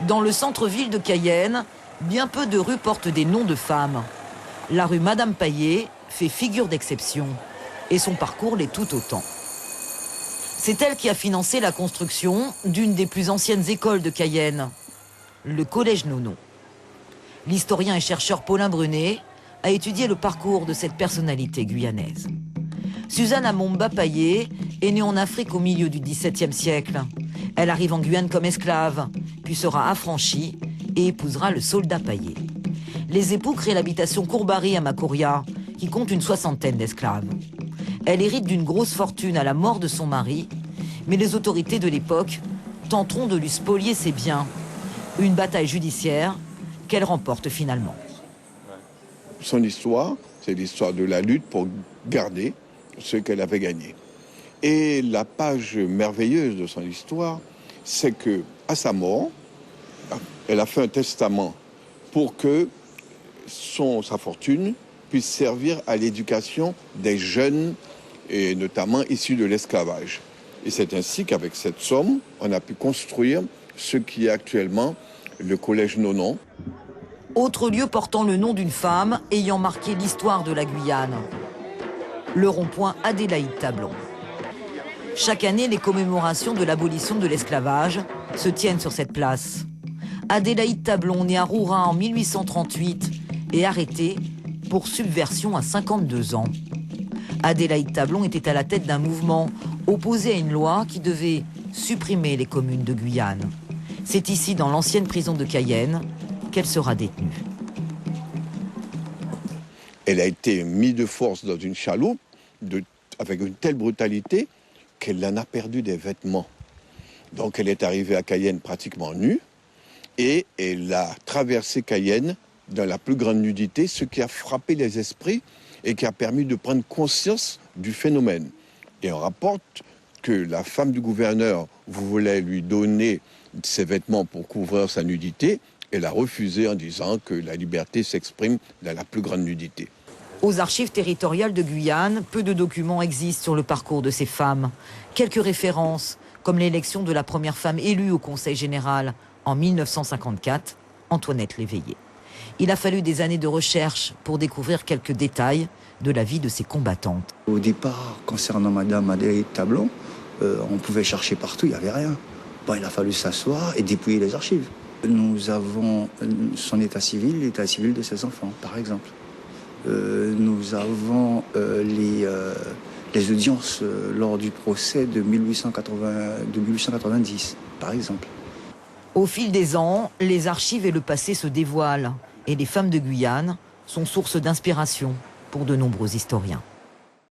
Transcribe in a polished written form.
Dans le centre-ville de Cayenne, bien peu de rues portent des noms de femmes. La rue Madame Paillet fait figure d'exception et son parcours l'est tout autant. C'est elle qui a financé la construction d'une des plus anciennes écoles de Cayenne, le Collège Nonon. L'historien et chercheur Paulin Brunet a étudié le parcours de cette personnalité guyanaise. Suzanne Amomba Paillet est née en Afrique au milieu du XVIIe siècle. Elle arrive en Guyane comme esclave, puis sera affranchie et épousera le soldat Paillet. Les époux créent l'habitation Courbary à Macoria, qui compte une 60aine d'esclaves. Elle hérite d'une grosse fortune à la mort de son mari, mais les autorités de l'époque tenteront de lui spolier ses biens. Une bataille judiciaire qu'elle remporte finalement. Son histoire, c'est l'histoire de la lutte pour garder ce qu'elle avait gagné. Et la page merveilleuse de son histoire, c'est que à sa mort, elle a fait un testament pour que sa fortune puisse servir à l'éducation des jeunes, et notamment issus de l'esclavage. Et c'est ainsi qu'avec cette somme, on a pu construire ce qui est actuellement le Collège Nonon. Autre lieu portant le nom d'une femme ayant marqué l'histoire de la Guyane, le rond-point Adélaïde-Tablon. Chaque année, les commémorations de l'abolition de l'esclavage se tiennent sur cette place. Adélaïde-Tablon, née à Roura en 1838, est arrêtée pour subversion à 52 ans. Adélaïde-Tablon était à la tête d'un mouvement opposé à une loi qui devait supprimer les communes de Guyane. C'est ici, dans l'ancienne prison de Cayenne, qu'elle sera détenue. Elle a été mise de force dans une chaloupe avec une telle brutalité qu'elle en a perdu des vêtements. Donc elle est arrivée à Cayenne pratiquement nue et elle a traversé Cayenne dans la plus grande nudité, ce qui a frappé les esprits et qui a permis de prendre conscience du phénomène. Et on rapporte que la femme du gouverneur voulait lui donner ses vêtements pour couvrir sa nudité. Elle a refusé en disant que la liberté s'exprime dans la plus grande nudité. Aux archives territoriales de Guyane, peu de documents existent sur le parcours de ces femmes. Quelques références, comme l'élection de la première femme élue au Conseil général en 1954, Antoinette Léveillé. Il a fallu des années de recherche pour découvrir quelques détails de la vie de ces combattantes. Au départ, concernant Madame Adélaïde-Tablon, on pouvait chercher partout, il n'y avait rien. Bon, il a fallu s'asseoir et dépouiller les archives. Nous avons son état civil, l'état civil de ses enfants, par exemple. Nous avons les audiences lors du procès de 1890, par exemple. Au fil des ans, les archives et le passé se dévoilent. Et les femmes de Guyane sont source d'inspiration pour de nombreux historiens.